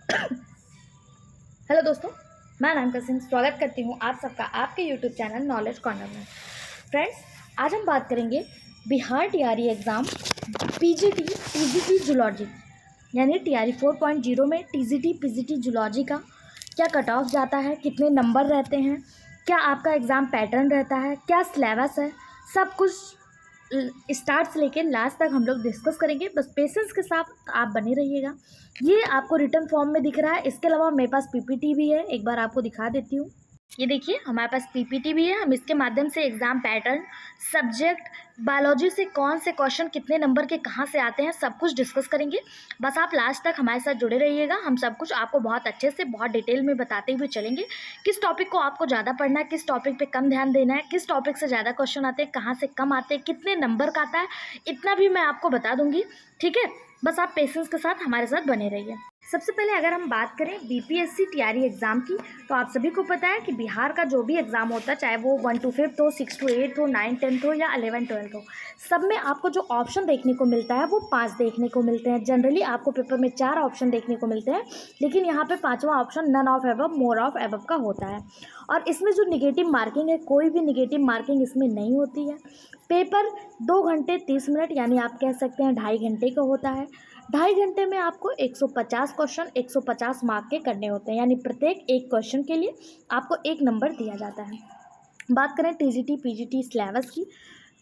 Hello दोस्तों, मैं अनामिका सिंह स्वागत करती हूँ आप सबका आपके यूट्यूब चैनल नॉलेज कॉर्नर में। फ्रेंड्स, आज हम बात करेंगे Bihar TRE exam PGT PGT zoology यानी टीआरई 4.0 में टीजीटी पीजीटी जूलॉजी का क्या कट ऑफ जाता है, कितने नंबर रहते हैं, क्या आपका एग्ज़ाम पैटर्न रहता है, क्या सिलेबस है, सब कुछ स्टार्ट से लेकर लास्ट तक हम लोग डिस्कस करेंगे। बस पेशेंस के साथ आप बने रहिएगा। ये आपको रिटर्न फॉर्म में दिख रहा है। इसके अलावा मेरे पास पीपीटी भी है, एक बार आपको दिखा देती हूँ। ये देखिए, हमारे पास पीपीटी भी है। हम इसके माध्यम से एग्ज़ाम पैटर्न, सब्जेक्ट, बायोलॉजी से कौन से क्वेश्चन कितने नंबर के कहाँ से आते हैं, सब कुछ डिस्कस करेंगे। बस आप लास्ट तक हमारे साथ जुड़े रहिएगा। हम सब कुछ आपको बहुत अच्छे से, बहुत डिटेल में बताते हुए चलेंगे। किस टॉपिक को आपको ज़्यादा पढ़ना है, किस टॉपिक पे कम ध्यान देना है, किस टॉपिक से ज़्यादा क्वेश्चन आते हैं, कहाँ से कम आते हैं, कितने नंबर का आता है, इतना भी मैं आपको बता दूंगी। ठीक है, बस आप पेशेंस के साथ हमारे साथ बने रहिए। सबसे पहले अगर हम बात करें बीपीएससी टीआरई एग्ज़ाम की, तो आप सभी को पता है कि बिहार का जो भी एग्ज़ाम होता है, चाहे वो 1 to 5th हो, 6 to 8 हो, 9 10th हो या 11 12th हो, सब में आपको जो ऑप्शन देखने को मिलता है वो 5 देखने को मिलते हैं। जनरली आपको पेपर में 4 ऑप्शन देखने को मिलते हैं, लेकिन यहाँ पे 5वां option none of above, more of above का होता है। और इसमें जो निगेटिव मार्किंग है, कोई भी निगेटिव मार्किंग इसमें नहीं होती है। पेपर 2 घंटे 30 मिनट यानी आप कह सकते हैं 2.5 घंटे का होता है। 2.5 घंटे में आपको 150 क्वेश्चन 150 मार्क के करने होते हैं, यानी प्रत्येक एक क्वेश्चन के लिए आपको 1 नंबर दिया जाता है। बात करें टीजीटी पीजीटी सिलेबस की,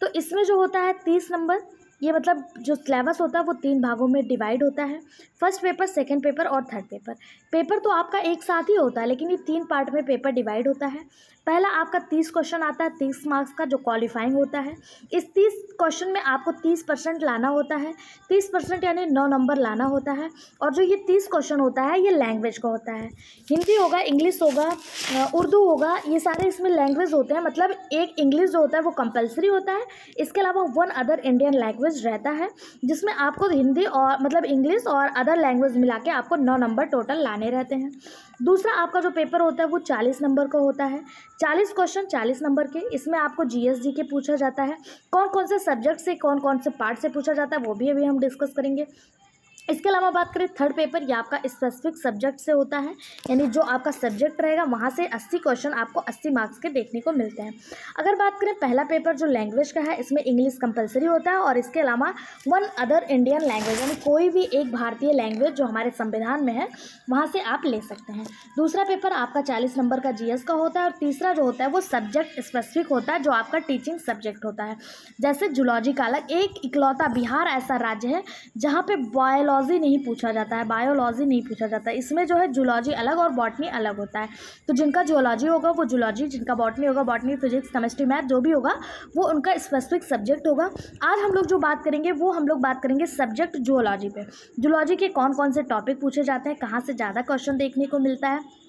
तो इसमें जो होता है 30 नंबर, ये मतलब जो सिलेबस होता है वो 3 भागों में डिवाइड होता है। फर्स्ट पेपर, सेकंड पेपर और थर्ड पेपर। पेपर तो आपका एक साथ ही होता है, लेकिन ये 3 पार्ट में पेपर डिवाइड होता है। पहला आपका 30 क्वेश्चन आता है, 30 मार्क्स का, जो क्वालिफाइंग होता है। इस 30 क्वेश्चन में आपको 30% लाना होता है। 30% यानी 9 नंबर लाना होता है। और जो ये 30 क्वेश्चन होता है ये लैंग्वेज का होता है। हिंदी होगा, इंग्लिश होगा, उर्दू होगा, ये सारे इसमें लैंग्वेज होते हैं। मतलब एक इंग्लिश जो होता है वो कंपलसरी होता है। इसके अलावा 1 अदर इंडियन लैंग्वेज रहता है, जिसमें आपको हिंदी और मतलब इंग्लिश और अदर लैंग्वेज मिला के आपको 9 नंबर टोटल लाने रहते हैं। दूसरा आपका जो पेपर होता है वो 40 नंबर का होता है। 40 क्वेश्चन 40 नंबर के। इसमें आपको जीएस के पूछा जाता है। कौन कौन से सब्जेक्ट से, कौन कौन से पार्ट से पूछा जाता है वो भी अभी हम डिस्कस करेंगे। इसके अलावा बात करें थर्ड पेपर, ये आपका स्पेसिफिक सब्जेक्ट से होता है, यानी जो आपका सब्जेक्ट रहेगा वहाँ से 80 क्वेश्चन आपको 80 मार्क्स के देखने को मिलते हैं। अगर बात करें पहला पेपर जो लैंग्वेज का है, इसमें इंग्लिश कंपलसरी होता है और इसके अलावा 1 अदर इंडियन लैंग्वेज, यानी कोई भी एक भारतीय लैंग्वेज जो हमारे संविधान में है वहाँ से आप ले सकते हैं। दूसरा पेपर आपका 40 नंबर का जीएस का होता है। और तीसरा जो होता है वो सब्जेक्ट स्पेसिफिक होता है, जो आपका टीचिंग सब्जेक्ट होता है। जैसे जूलॉजी का अलग, एक इकलौता बिहार ऐसा राज्य है जहाँ पे बायोलॉजी नहीं पूछा जाता है, बायोलॉजी नहीं पूछा जाता है। इसमें जो है जूलॉजी अलग और बॉटनी अलग होता है। तो जिनका जूलॉजी होगा वो जूलॉजी, जिनका बॉटनी होगा बॉटनी, फिजिक्स, केमिस्ट्री, मैथ जो भी होगा वो उनका स्पेसिफिक सब्जेक्ट होगा। आज हम लोग जो बात करेंगे वो हम लोग बात करेंगे सब्जेक्ट जूलॉजी पे। जूलॉजी के कौन कौन से टॉपिक पूछे जाते हैं, कहाँ से ज़्यादा क्वेश्चन देखने को मिलता है,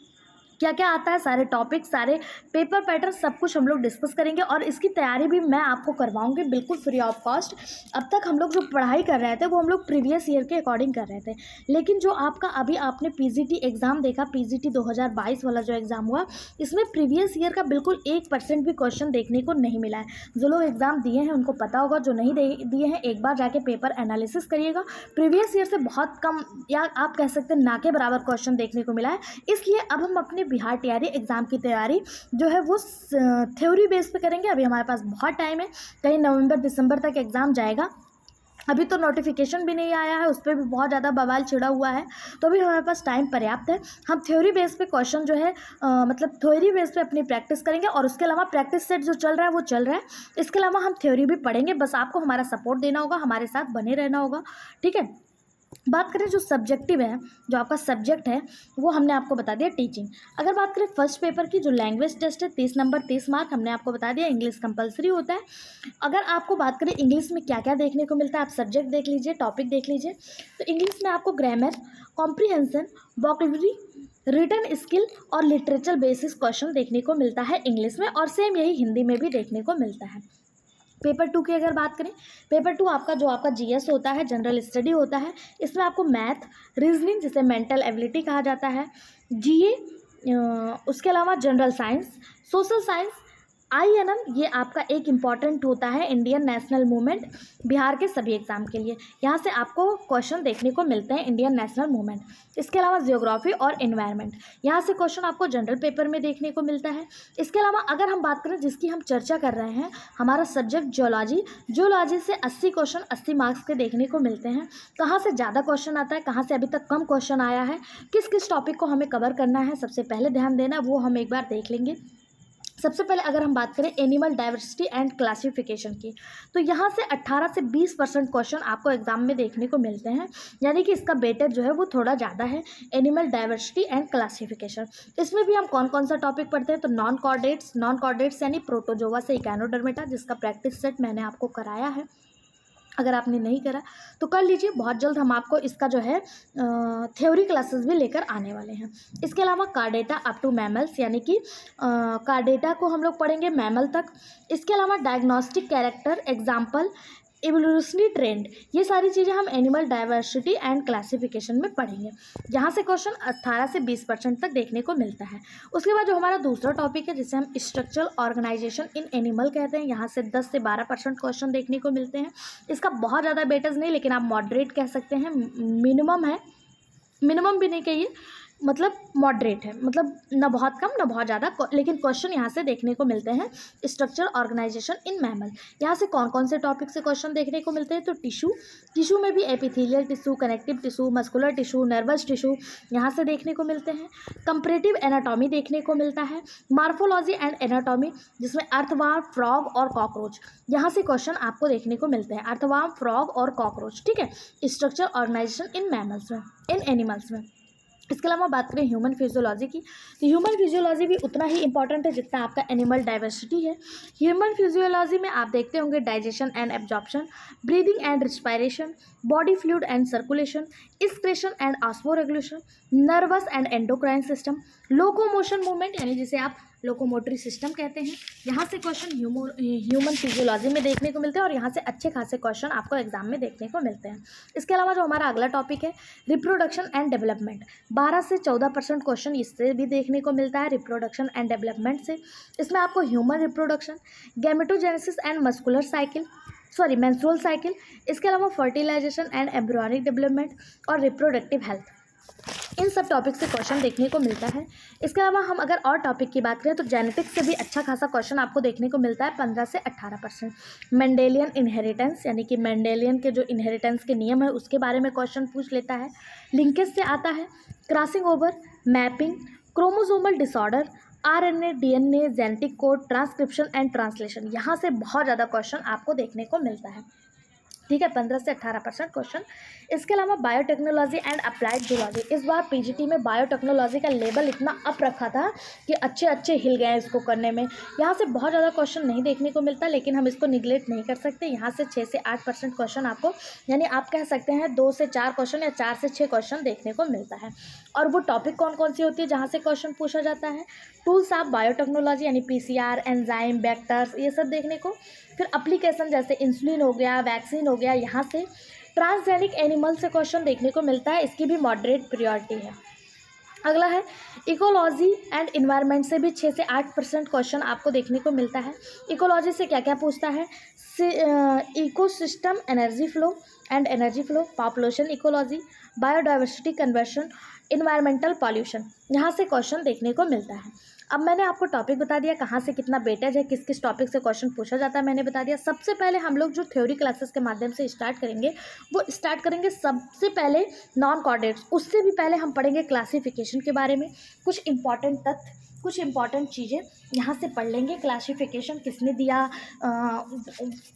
क्या क्या आता है, सारे टॉपिक, सारे पेपर पैटर्न, सब कुछ हम लोग डिस्कस करेंगे। और इसकी तैयारी भी मैं आपको करवाऊंगी बिल्कुल फ्री ऑफ कॉस्ट। अब तक हम लोग जो पढ़ाई कर रहे थे वो हम लोग प्रीवियस ईयर के अकॉर्डिंग कर रहे थे, लेकिन जो आपका अभी आपने पीजीटी एग्ज़ाम देखा, पीजीटी 2022 वाला जो एग्ज़ाम हुआ, इसमें प्रीवियस ईयर का बिल्कुल 1% भी क्वेश्चन देखने को नहीं मिला है। जो लोग एग्ज़ाम दिए हैं उनको पता होगा, जो नहीं दिए हैं एक बार जाके पेपर एनालिसिस करिएगा। प्रीवियस ईयर से बहुत कम, या आप कह सकते हैं ना के बराबर क्वेश्चन देखने को मिला है। इसलिए अब हम अपने बिहार टीआरई एग्ज़ाम की तैयारी जो है वो थ्योरी बेस पे करेंगे। अभी हमारे पास बहुत टाइम है, कहीं नवंबर दिसंबर तक एग्ज़ाम जाएगा। अभी तो नोटिफिकेशन भी नहीं आया है, उस पर भी बहुत ज़्यादा बवाल छिड़ा हुआ है, तो अभी हमारे पास टाइम पर्याप्त है। हम थ्योरी बेस पे क्वेश्चन जो है मतलब थ्योरी बेस पे अपनी प्रैक्टिस करेंगे। और उसके अलावा प्रैक्टिस सेट जो चल रहा है वो चल रहा है। इसके अलावा हम थ्योरी भी पढ़ेंगे। बस आपको हमारा सपोर्ट देना होगा, हमारे साथ बने रहना होगा। ठीक है, बात करें जो सब्जेक्टिव है, जो आपका सब्जेक्ट है वो हमने आपको बता दिया टीचिंग। अगर बात करें फर्स्ट पेपर की, जो लैंग्वेज टेस्ट है, 30 नंबर 30 मार्क, हमने आपको बता दिया। इंग्लिश कंपलसरी होता है। अगर आपको बात करें इंग्लिश में क्या क्या देखने को मिलता है, आप सब्जेक्ट देख लीजिए, टॉपिक देख लीजिए। तो इंग्लिश में आपको grammar, comprehension, vocabulary, written skill और लिटरेचर बेसिस क्वेश्चन देखने को मिलता है इंग्लिश में, और सेम यही हिंदी में भी देखने को मिलता है। पेपर 2 की अगर बात करें, पेपर 2 आपका जो आपका जीएस होता है, जनरल स्टडी होता है। इसमें आपको मैथ, रीजनिंग जिसे मेंटल एबिलिटी कहा जाता है, जीए, उसके अलावा general science, social science, INM ये आपका एक इम्पॉर्टेंट होता है इंडियन नेशनल मूवमेंट, बिहार के सभी एग्जाम के लिए। यहाँ से आपको क्वेश्चन देखने को मिलते हैं इंडियन नेशनल मूवमेंट। इसके अलावा जियोग्राफी और एनवायरनमेंट, यहाँ से क्वेश्चन आपको जनरल पेपर में देखने को मिलता है। इसके अलावा अगर हम बात करें जिसकी हम चर्चा कर रहे हैं, हमारा सब्जेक्ट जियोलॉजी, जियोलॉजी से 80 क्वेश्चन 80 मार्क्स के देखने को मिलते हैं। कहाँ से ज़्यादा क्वेश्चन आता है, कहाँ से अभी तक कम क्वेश्चन आया है, किस किस टॉपिक को हमें कवर करना है, सबसे पहले ध्यान देना वो हम एक बार देख लेंगे। सबसे पहले अगर हम बात करें एनिमल डाइवर्सिटी एंड क्लासिफिकेशन की, तो यहाँ से 18 से 20% क्वेश्चन आपको एग्जाम में देखने को मिलते हैं, यानी कि इसका वेटेज जो है वो थोड़ा ज़्यादा है। एनिमल डाइवर्सिटी एंड क्लासिफिकेशन, इसमें भी हम कौन कौन सा टॉपिक पढ़ते हैं, तो नॉन कॉर्डेट्स यानी प्रोटोजोआ से इकैनोडर्मेटा, जिसका प्रैक्टिस सेट मैंने आपको कराया है। अगर आपने नहीं करा तो कर लीजिए, बहुत जल्द हम आपको इसका जो है थ्योरी क्लासेस भी लेकर आने वाले हैं। इसके अलावा कार्डेटा अप टू मैमल्स, यानी कि कार्डेटा को हम लोग पढ़ेंगे मैमल तक। इसके अलावा diagnostic character, example, evolutionary trend, ये सारी चीज़ें हम एनिमल डाइवर्सिटी एंड क्लासिफिकेशन में पढ़ेंगे। यहाँ से क्वेश्चन 18 से 20% तक देखने को मिलता है। उसके बाद जो हमारा दूसरा टॉपिक है जिसे हम स्ट्रक्चरल ऑर्गेनाइजेशन इन एनिमल कहते हैं, यहाँ से 10 से 12% क्वेश्चन देखने को मिलते हैं। इसका बहुत ज़्यादा वेटेज नहीं, लेकिन आप मॉडरेट कह सकते हैं, मिनिमम है, मिनिमम भी नहीं कहिए, मतलब मॉडरेट है, मतलब ना बहुत कम ना बहुत ज़्यादा, लेकिन क्वेश्चन यहाँ से देखने को मिलते हैं। स्ट्रक्चर ऑर्गेनाइजेशन इन मैमल, यहाँ से कौन कौन से टॉपिक से क्वेश्चन देखने को मिलते हैं, तो टिश्यू में भी epithelial tissue, connective tissue, muscular tissue, nervous tissue यहाँ से देखने को मिलते हैं। कंपैरेटिव एनाटॉमी देखने को मिलता है। मार्फोलॉजी एंड एनाटॉमी, जिसमें अर्थवर्म, फ्रॉग और कॉकरोच, यहाँ से क्वेश्चन आपको देखने को मिलते हैं, अर्थवर्म, फ्रॉग और कॉकरोच, ठीक है, स्ट्रक्चर ऑर्गेनाइजेशन इन मैमल्स में, इन एनिमल्स में। इसके अलावा बात करें ह्यूमन फिजियोलॉजी की, तो ह्यूमन फिजियोलॉजी भी उतना ही इंपॉर्टेंट है जितना आपका एनिमल डाइवर्सिटी है। ह्यूमन फिजियोलॉजी में आप देखते होंगे digestion and absorption, breathing and respiration, body fluid and circulation, excretion and osmoregulation, nervous and endocrine system, locomotion movement, यानी जिसे आप लोकोमोटरी सिस्टम कहते हैं। यहाँ से क्वेश्चन ह्यूमन फिजियोलॉजी में देखने को मिलते हैं और यहाँ से अच्छे खासे क्वेश्चन आपको एग्जाम में देखने को मिलते हैं। इसके अलावा जो हमारा अगला टॉपिक है रिप्रोडक्शन एंड डेवलपमेंट, 12 से 14% क्वेश्चन इससे भी देखने को मिलता है, रिप्रोडक्शन एंड डेवलपमेंट से। इसमें आपको human reproduction, gametogenesis and muscular cycle, menstrual cycle, इसके अलावा फर्टिलाइजेशन एंड एम्ब्रियोनिक डेवलपमेंट और रिप्रोडक्टिव हेल्थ, इन सब टॉपिक से क्वेश्चन देखने को मिलता है। इसके अलावा हम अगर और टॉपिक की बात करें तो जेनेटिक्स से भी अच्छा खासा क्वेश्चन आपको देखने को मिलता है, 15 से 18%। मेंडेलियन इनहेरिटेंस, यानी कि मेंडेलियन के जो इनहेरिटेंस के नियम है उसके बारे में क्वेश्चन पूछ लेता है। लिंकेज से आता है, crossing over, mapping, chromosomal disorder, RNA, DNA, genetic code, transcription and translation, यहाँ से बहुत ज़्यादा क्वेश्चन आपको देखने को मिलता है, ठीक है, 15 से 18% क्वेश्चन। इसके अलावा बायोटेक्नोलॉजी एंड अप्लाइड जूलॉजी, इस बार पीजीटी में बायोटेक्नोलॉजी का लेवल इतना अप रखा था कि अच्छे हिल गए हैं इसको करने में। यहाँ से बहुत ज़्यादा क्वेश्चन नहीं देखने को मिलता, लेकिन हम इसको निगलेक्ट नहीं कर सकते। यहाँ से 6 से 8% क्वेश्चन आपको, यानी आप कह सकते हैं 2 से 4 क्वेश्चन या 4 से 6 क्वेश्चन देखने को मिलता है। और वो टॉपिक कौन कौन सी होती है जहाँ से क्वेश्चन पूछा जाता है, टूल्स ऑफ बायोटेक्नोलॉजी, यानी PCR, एंजाइम, वेक्टर्स, ये सब देखने को। फिर एप्लीकेशन जैसे इंसुलिन हो गया, वैक्सीन हो गया, यहाँ से ट्रांसजेनिक एनिमल से क्वेश्चन देखने को मिलता है, इसकी भी मॉडरेट प्रायोरिटी है। अगला है इकोलॉजी एंड इन्वायरमेंट से भी 6 से 8% क्वेश्चन आपको देखने को मिलता है। इकोलॉजी से क्या क्या पूछता है, ecosystem energy flow and energy flow, population ecology, biodiversity conversion, environmental pollution, यहाँ से क्वेश्चन देखने को मिलता है। अब मैंने आपको टॉपिक बता दिया, कहाँ से कितना वेटेज है, किस किस टॉपिक से क्वेश्चन पूछा जाता है मैंने बता दिया। सबसे पहले हम लोग जो थ्योरी क्लासेस के माध्यम से स्टार्ट करेंगे वो स्टार्ट करेंगे सबसे पहले नॉन कॉर्डेट्स, उससे भी पहले हम पढ़ेंगे क्लासिफिकेशन के बारे में, कुछ इंपॉर्टेंट तथ्य, कुछ इंपॉर्टेंट चीज़ें यहाँ से पढ़ लेंगे। क्लासिफिकेशन किसने दिया,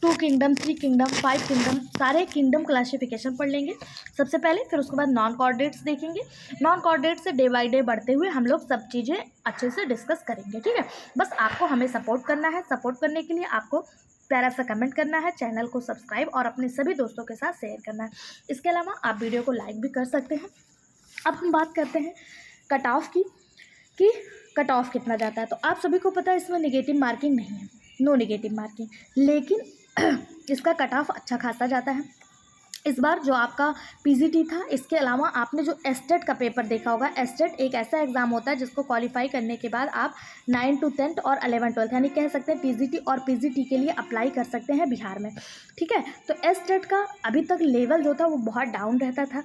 2 किंगडम, 3 किंगडम, 5 किंगडम, सारे किंगडम क्लासिफिकेशन पढ़ लेंगे सबसे पहले। फिर उसके बाद नॉन कॉर्डेट्स देखेंगे, नॉन कॉर्डेट्स से डे बाई डे बढ़ते हुए हम लोग सब चीज़ें अच्छे से डिस्कस करेंगे, ठीक है। बस आपको हमें सपोर्ट करना है, सपोर्ट करने के लिए आपको प्यारा सा कमेंट करना है, चैनल को सब्सक्राइब और अपने सभी दोस्तों के साथ शेयर करना है। इसके अलावा आप वीडियो को लाइक भी कर सकते हैं। अब हम बात करते हैं कट ऑफ की, कि कट ऑफ कितना जाता है। तो आप सभी को पता है इसमें नेगेटिव मार्किंग नहीं है, नो नेगेटिव मार्किंग, लेकिन इसका कट ऑफ अच्छा खासा जाता है। इस बार जो आपका पीजीटी था, इसके अलावा आपने जो एस्टेट का पेपर देखा होगा, एस्टेट एक ऐसा एग्ज़ाम होता है जिसको क्वालिफाई करने के बाद आप 9 to 10 और 11-12 यानी कह सकते हैं पीजीटी और पीजीटी के लिए अप्लाई कर सकते हैं बिहार में। ठीक है, तो एस्टेट का अभी तक लेवल जो था वो बहुत डाउन रहता था,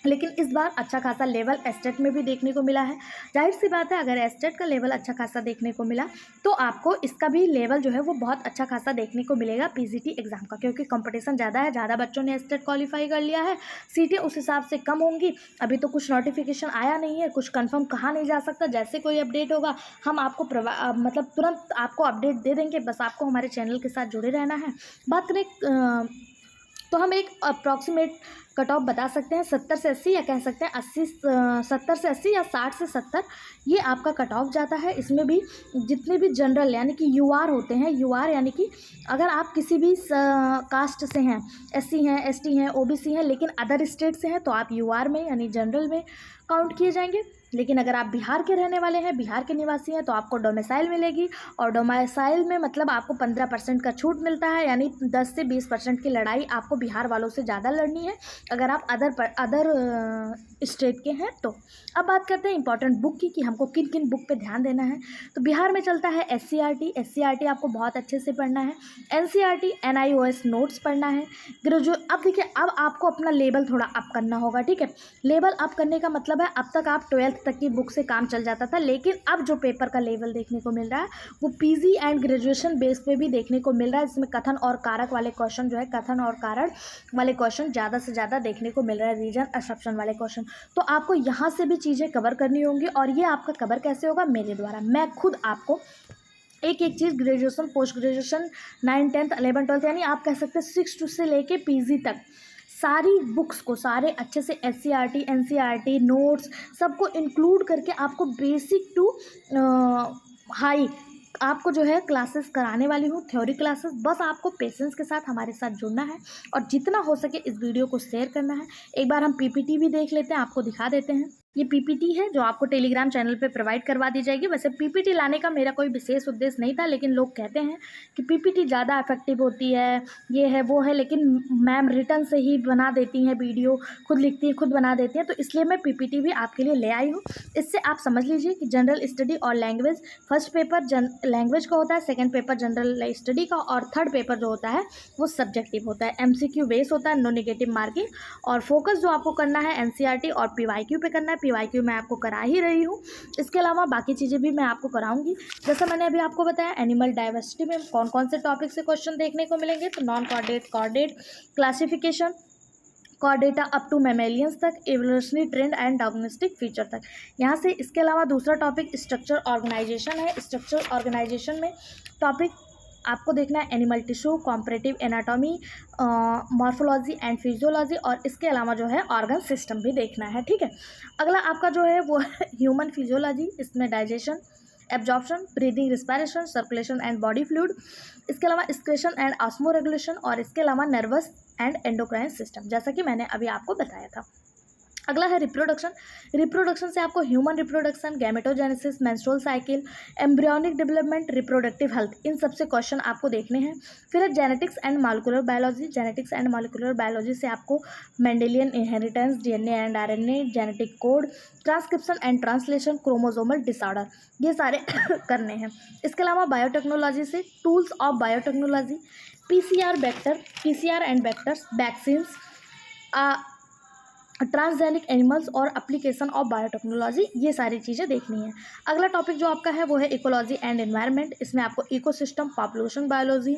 लेकिन इस बार अच्छा खासा लेवल एस्टेट में भी देखने को मिला है। जाहिर सी बात है, अगर एस्टेट का लेवल अच्छा खासा देखने को मिला तो आपको इसका भी लेवल जो है वो बहुत अच्छा खासा देखने को मिलेगा पीजीटी एग्ज़ाम का, क्योंकि कंपटीशन ज़्यादा है, ज़्यादा बच्चों ने एस्टेट क्वालिफाई कर लिया है, सीटें उस हिसाब से कम होंगी। अभी तो कुछ नोटिफिकेशन आया नहीं है, कुछ कंफर्म कहा नहीं जा सकता। जैसे कोई अपडेट होगा हम आपको मतलब तुरंत आपको अपडेट दे देंगे, बस आपको हमारे चैनल के साथ जुड़े रहना है। बात करें तो हम एक अप्रॉक्सीमेट कट ऑफ बता सकते हैं 70 से 80, या कह सकते हैं 70 से 80 या 60 से 70, ये आपका कट ऑफ जाता है। इसमें भी जितने भी जनरल यानी कि यूआर होते हैं, यूआर यानी कि अगर आप किसी भी कास्ट से हैं, एससी हैं, एसटी हैं, ओबीसी हैं, लेकिन अदर स्टेट से हैं, तो आप यूआर में यानी जनरल में काउंट किए जाएंगे। लेकिन अगर आप बिहार के रहने वाले हैं, बिहार के निवासी हैं, तो आपको डोमिसाइल मिलेगी, और डोमिसाइल में मतलब आपको 15% का छूट मिलता है, यानी 10 से 20% की लड़ाई आपको बिहार वालों से ज़्यादा लड़नी है अगर आप अदर स्टेट के हैं तो। अब बात करते हैं इंपॉर्टेंट बुक की कि हमको किन किन बुक पे ध्यान देना है। तो बिहार में चलता है एससीईआरटी आपको बहुत अच्छे से पढ़ना है, एनसीईआरटी एनआईओएस नोट्स पढ़ना है। अब देखिए, अब आपको अपना लेवल थोड़ा अप करना होगा। ठीक है, लेवल अप करने का मतलब है अब तक आप 12th तक की बुक से काम चल जाता था, लेकिन अब जो पेपर का लेवल देखने को मिल रहा है वो पीजी एंड ग्रेजुएशन बेस पे भी देखने को मिल रहा है, जिसमें कथन और कारक वाले क्वेश्चन जो है, कथन और कारण वाले क्वेश्चन ज़्यादा से ज़्यादा देखने को मिल रहा है, रीजन असम्पशन वाले क्वेश्चन। तो आपको यहाँ से भी चीज़ें कवर करनी होंगी, और ये आपका कवर कैसे होगा, मेरे द्वारा। मैं खुद आपको एक एक चीज़ ग्रेजुएशन, पोस्ट ग्रेजुएशन, 9, 10, 11, 12 यानी आप कह सकते हैं 6 से लेके पीजी तक सारी बुक्स को, सारे अच्छे से एससीईआरटी, एनसीईआरटी नोट्स सबको इंक्लूड करके आपको बेसिक टू हाई आपको जो है क्लासेस कराने वाली हूँ, थ्योरी क्लासेस। बस आपको पेशेंस के साथ हमारे साथ जुड़ना है और जितना हो सके इस वीडियो को शेयर करना है। एक बार हम पीपीटी भी देख लेते हैं, आपको दिखा देते हैं। ये पीपीटी है जो आपको टेलीग्राम चैनल पे प्रोवाइड करवा दी जाएगी। वैसे पीपीटी लाने का मेरा कोई विशेष उद्देश्य नहीं था, लेकिन लोग कहते हैं कि पीपीटी ज़्यादा इफेक्टिव होती है, ये है वो है, लेकिन मैम रिटर्न से ही बना देती हैं वीडियो, खुद लिखती हैं, खुद बना देती हैं, तो इसलिए मैं पीपीटी भी आपके लिए ले आई हूँ। इससे आप समझ लीजिए कि जनरल स्टडी और लैंग्वेज, फर्स्ट पेपर लैंग्वेज का होता है, सेकेंड पेपर जनरल स्टडी का, और थर्ड पेपर जो होता है वो सब्जेक्टिव होता है, एमसीक्यू बेस होता है, नो नेगेटिव मार्किंग, और फोकस जो आपको करना है एनसीईआरटी और पीवाईक्यू पे करना है। पीवाईक्यू मैं आपको करा ही रही हूँ, इसके अलावा बाकी चीज़ें भी मैं आपको कराऊंगी। जैसा मैंने अभी आपको बताया, एनिमल डाइवर्सिटी में कौन कौन से टॉपिक से क्वेश्चन देखने को मिलेंगे, तो non chordate, chordate, classification, chordata up to mammalians तक, evolutionary trend and diagnostic feature तक यहाँ से। इसके अलावा दूसरा टॉपिक स्ट्रक्चर ऑर्गेनाइजेशन है। स्ट्रक्चर ऑर्गेनाइजेशन में टॉपिक आपको देखना है animal tissue, comparative anatomy, morphology and physiology, और इसके अलावा जो है ऑर्गन सिस्टम भी देखना है। ठीक है, अगला आपका जो है वो है ह्यूमन फिजियोलॉजी। इसमें digestion, absorption, breathing, respiration, circulation and body fluid, इसके अलावा एक्सक्रीशन एंड ऑस्मो रेगुलेशन, और इसके अलावा नर्वस एंड एंडोक्राइन सिस्टम, जैसा कि मैंने अभी आपको बताया था। अगला है रिप्रोडक्शन। रिप्रोडक्शन से आपको human reproduction, gametogenesis, menstrual cycle, embryonic development, reproductive health, इन सबसे क्वेश्चन आपको देखने हैं। फिर है genetics and molecular biology. Genetics and molecular biology से आपको Mendelian inheritance, DNA and RNA, genetic code, transcription and translation, chromosomal disorder, ये सारे करने हैं। इसके अलावा बायोटेक्नोलॉजी से tools of biotechnology, PCR and vectors, vaccines, transgenic animals और एप्लीकेशन ऑफ बायोटेक्नोलॉजी, ये सारी चीज़ें देखनी है। अगला टॉपिक जो आपका है वो है इकोलॉजी एंड एनवायरनमेंट। इसमें आपको ecosystem, population biology,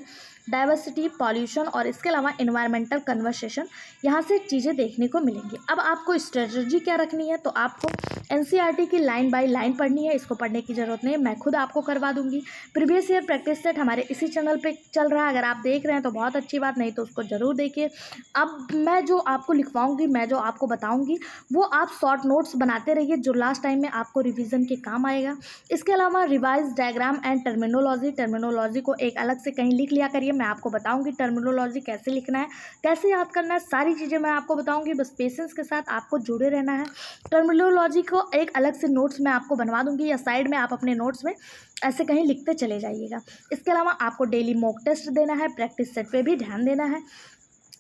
diversity, pollution, और इसके अलावा एनवायरमेंटल कन्वर्सेशन, यहाँ से चीज़ें देखने को मिलेंगी। अब आपको स्ट्रेटजी क्या रखनी है, तो आपको एनसीईआरटी की लाइन बाय लाइन पढ़नी है। इसको पढ़ने की ज़रूरत नहीं है, मैं खुद आपको करवा दूंगी। प्रीवियस ईयर प्रैक्टिस सेट हमारे इसी चैनल पे चल रहा है, अगर आप देख रहे हैं तो बहुत अच्छी बात, नहीं तो उसको ज़रूर देखिए। अब मैं जो आपको लिखवाऊंगी, मैं जो आपको बताऊंगी, वो आप शॉर्ट नोट्स बनाते रहिए, जो लास्ट टाइम में आपको रिवीजन के काम आएगा। इसके अलावा रिवाइज डायग्राम एंड टर्मिनोलॉजी को एक अलग से कहीं लिख लिया करिए। मैं आपको बताऊंगी टर्मिनोलॉजी कैसे लिखना है, कैसे याद करना है, सारी चीज़ें मैं आपको बताऊंगी। बस पेशेंस के साथ आपको जुड़े रहना है। टर्मिनोलॉजी को एक अलग से नोट्स में आपको बनवा दूंगी, या साइड में आप अपने नोट्स में ऐसे कहीं लिखते चले जाइएगा। इसके अलावा आपको डेली मॉक टेस्ट देना है, प्रैक्टिस सेट पे भी ध्यान देना है।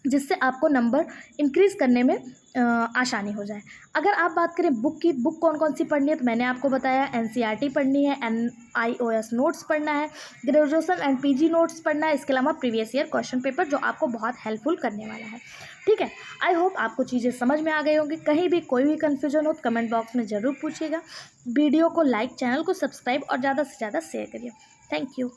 जिससे आपको नंबर इंक्रीज़ करने में आसानी हो जाए। अगर आप बात करें बुक की, बुक कौन कौन सी पढ़नी है, तो मैंने आपको बताया NCERT पढ़नी है, NIOS नोट्स पढ़ना है, ग्रेजुएशन एंड PG नोट्स पढ़ना है, इसके अलावा प्रीवियस ईयर क्वेश्चन पेपर जो आपको बहुत हेल्पफुल करने वाला है। ठीक है, आई होप आपको चीज़ें समझ में आ गई होंगी। कहीं भी कोई भी कन्फ्यूजन हो तो कमेंट बॉक्स में ज़रूर पूछिएगा। वीडियो को लाइक, चैनल को सब्सक्राइब और ज़्यादा से ज़्यादा शेयर करिए। Thank you.